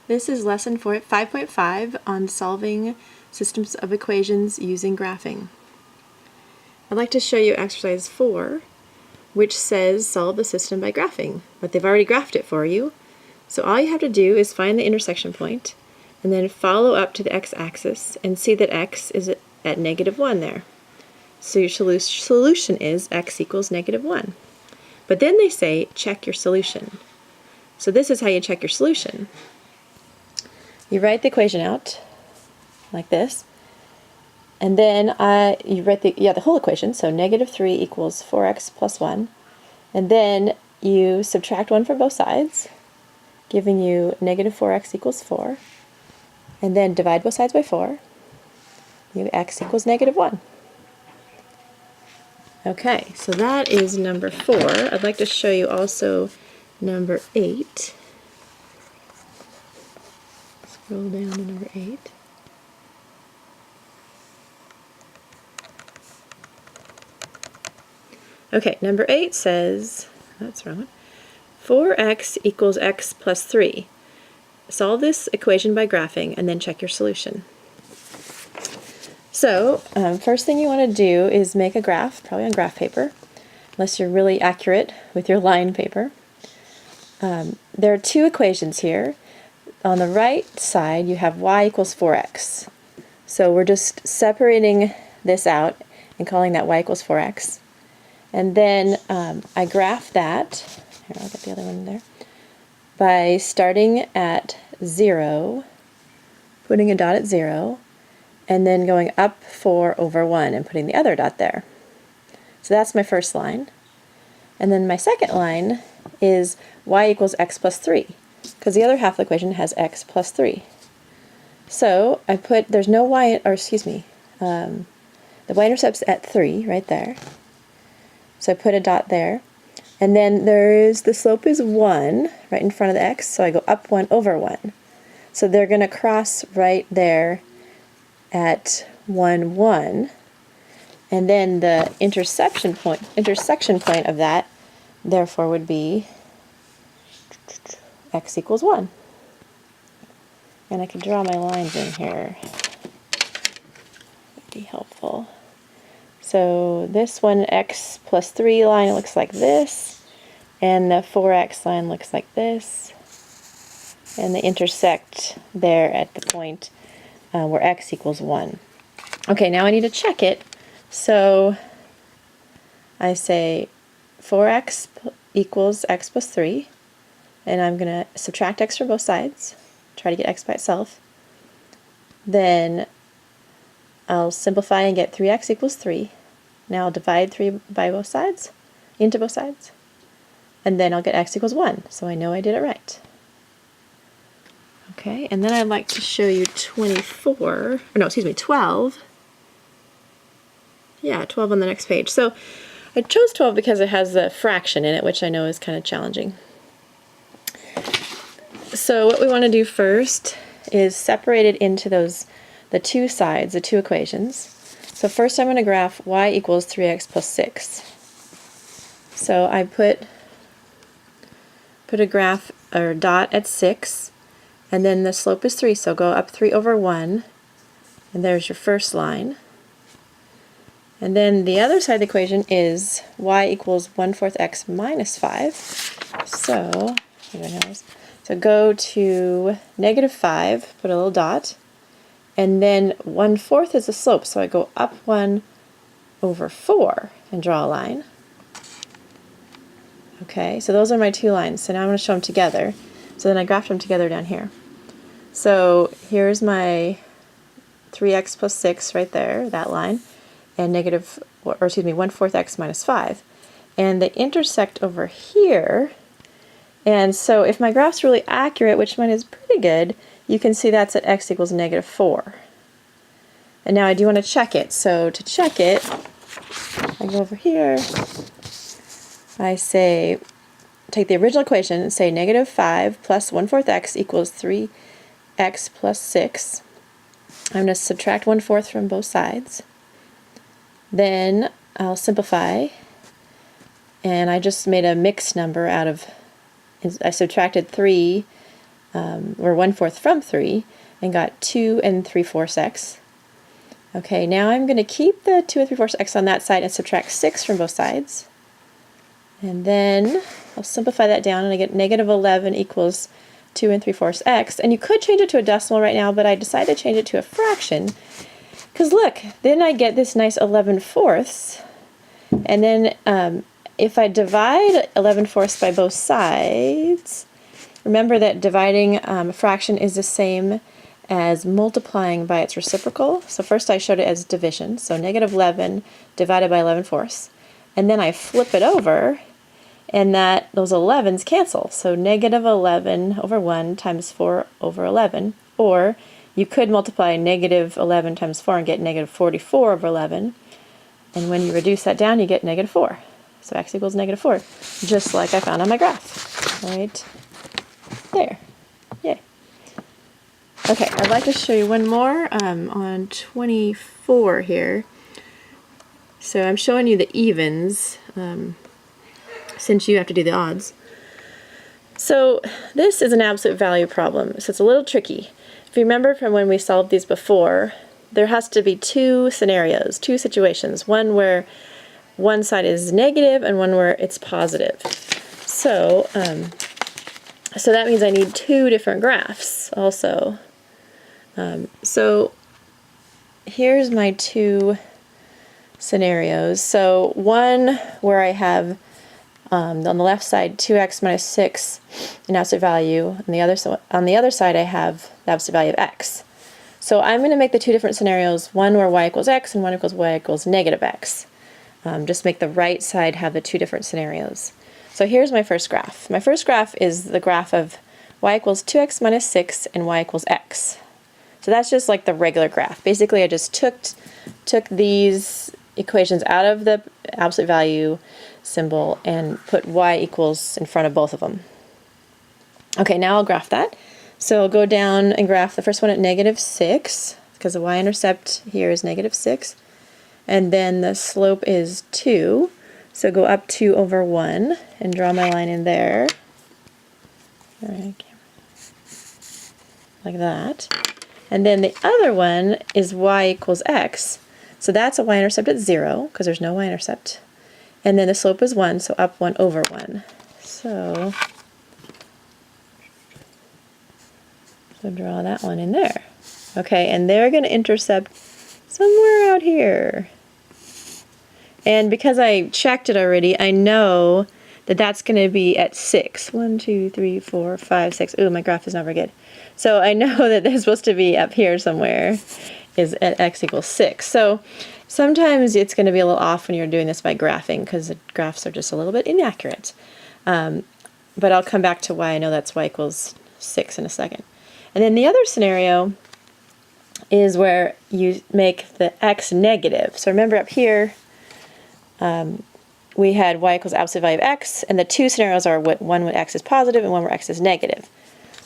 This is lesson 5.5 on solving systems of equations using graphing. I'd like to show you exercise 4, which says solve the system by graphing, but they've already graphed it for you. So all you have to do is find the intersection point and then follow up to the x-axis and see that x is at -1 there. So your solution is x equals -1. But then they say check your solution. So this is how you check your solution. You write the equation out like this, and then you write the whole equation, so -3 equals 4x plus 1, and then you subtract 1 from both sides, giving you -4x equals 4, and then divide both sides by 4, you x equals -1. Okay, so that is number 4. I'd like to show you also number 8. Scroll down to number 8. Okay, number 8 says, that's wrong, 4x equals x plus 3. Solve this equation by graphing and then check your solution. So, first thing you want to do is make a graph, probably on graph paper, unless you're really accurate with your line paper. There are two equations here. On the right side, you have y equals 4x. So we're just separating this out and calling that y equals 4x. And then I graph that, here I'll get the other one there, by starting at 0, putting a dot at 0, and then going up 4 over 1 and putting the other dot there. So that's my first line. And then my second line is y equals x plus 3, because the other half of the equation has x plus 3. So I put, there's no y, or excuse me, the y-intercept's at 3 right there. So I put a dot there. And then the slope is 1 right in front of the x, so I go up 1 over 1. So they're going to cross right there at 1, 1. And then the intersection point of that, therefore, would be x equals 1. And I can draw my lines in here. That'd be helpful. So this one, x plus 3 line looks like this, and the 4x line looks like this, and they intersect there at the point where x equals 1. Okay, now I need to check it. So I say 4x equals x plus 3, and I'm going to subtract x from both sides, try to get x by itself. Then I'll simplify and get 3x equals 3. Now I'll divide 3 by both sides, into both sides, and then I'll get x equals 1, so I know I did it right. Okay, and then I'd like to show you 12. Yeah, 12 on the next page. So I chose 12 because it has the fraction in it, which I know is kind of challenging. So what we want to do first is separate it into the two sides, the two equations. So first I'm going to graph y equals 3x plus 6. So I put a graph or dot at 6, and then the slope is 3, so go up 3 over 1, and there's your first line. And then the other side of the equation is y equals 1/4 x minus 5. So go to -5, put a little dot, and then 1/4 is the slope, so I go up 1 over 4 and draw a line. Okay, so those are my two lines. So now I'm going to show them together. So then I graphed them together down here. So here's my 3x plus 6 right there, that line, and 1/4 x minus 5. And they intersect over here. And so if my graph's really accurate, which mine is pretty good, you can see that's at x equals -4. And now I do want to check it. So to check it, I go over here, I say, take the original equation and say -5 plus 1/4 x equals 3x plus 6. I'm going to subtract 1/4 from both sides. Then I'll simplify, and I just made a mixed number out of, I subtracted 3 or 1/4 from 3, and got 2 3/4 x. Okay, now I'm going to keep the 2 3/4 x on that side and subtract 6 from both sides. And then I'll simplify that down and I get -11 equals 2 3/4 x. And you could change it to a decimal right now, but I decided to change it to a fraction. Because look, then I get this nice 11/4. And then if I divide 11/4 by both sides, remember that dividing a fraction is the same as multiplying by its reciprocal. So first I showed it as division, so -11 divided by 11/4. And then I flip it over, and those 11s cancel. So -11/1 times 4/11. Or you could multiply -11 times 4 and get -44/11. And when you reduce that down, you get -4. So x equals -4, just like I found on my graph, right there. Yay. Okay, I'd like to show you one more on 24 here. So I'm showing you the evens, since you have to do the odds. So this is an absolute value problem, so it's a little tricky. If you remember from when we solved these before, there has to be two scenarios, two situations, one where one side is negative and one where it's positive. So, so that means I need two different graphs also. So here's my two scenarios. So one where I have on the left side 2x minus 6 in absolute value, and on the other side I have the absolute value of x. So I'm going to make the two different scenarios, one where y equals x and one equals y equals -x. Just make the right side have the two different scenarios. So here's my first graph. My first graph is the graph of y equals 2x minus 6 and y equals x. So that's just like the regular graph. Basically I just took these equations out of the absolute value symbol and put y equals in front of both of them. Okay, now I'll graph that. So I'll go down and graph the first one at -6, because the y-intercept here is -6. And then the slope is 2. So go up 2/1 and draw my line in there. All right, like that. And then the other one is y equals x. So that's a y-intercept at 0, because there's no y-intercept. And then the slope is 1, so up 1/1. So draw that one in there. Okay, and they're going to intercept somewhere out here. And because I checked it already, I know that that's going to be at 6. 1, 2, 3, 4, 5, 6. Ooh, my graph is not very good. So I know that they're supposed to be up here somewhere, is at x equals 6. So sometimes it's going to be a little off when you're doing this by graphing, because the graphs are just a little bit inaccurate. But I'll come back to why I know that's y equals 6 in a second. And then the other scenario is where you make the x negative. So remember up here, we had y equals absolute value of x, and the two scenarios are one where x is positive and one where x is negative.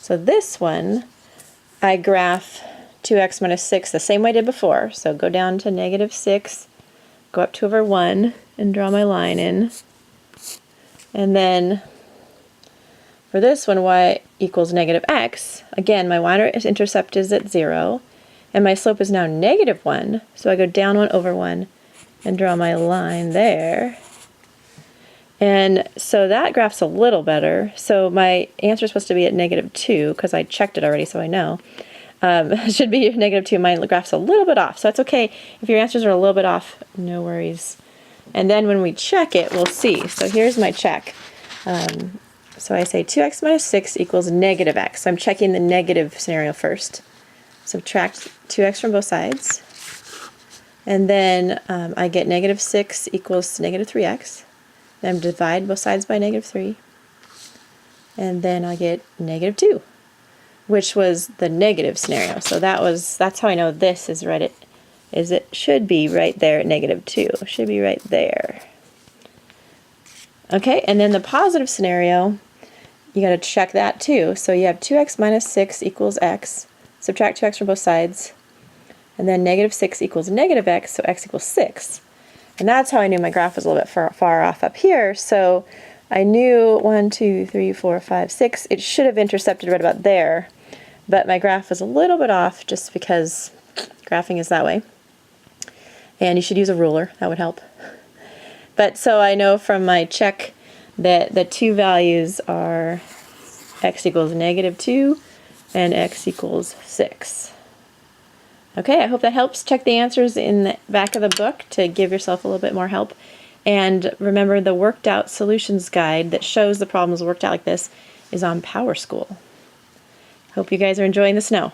So this one, I graph 2x minus 6 the same way I did before. So go down to -6, go up 2/1, and draw my line in. And then for this one, y equals -x. Again, my y-intercept is at 0, and my slope is now -1. So I go down 1/1 and draw my line there. And so that graph's a little better. So my answer is supposed to be at -2, because I checked it already, so I know. It should be -2. My graph's a little bit off, so that's okay. If your answers are a little bit off, no worries. And then when we check it, we'll see. So here's my check. So I say 2x minus 6 equals -x. So I'm checking the negative scenario first. Subtract 2x from both sides. And then I get -6 equals -3x. Then divide both sides by -3. And then I get -2, which was the negative scenario. So that's how I know this is right. It should be right there at -2. It should be right there. Okay, and then the positive scenario, you got to check that too. So you have 2x minus 6 equals x. Subtract 2x from both sides. And then -6 equals -x, so x equals 6. And that's how I knew my graph was a little bit far off up here. So I knew 1, 2, 3, 4, 5, 6. It should have intersected right about there, but my graph was a little bit off just because graphing is that way. And you should use a ruler, that would help. But so I know from my check that the two values are x equals -2 and x equals 6. Okay, I hope that helps. Check the answers in the back of the book to give yourself a little bit more help. And remember, the worked out solutions guide that shows the problems worked out like this is on PowerSchool. Hope you guys are enjoying the snow.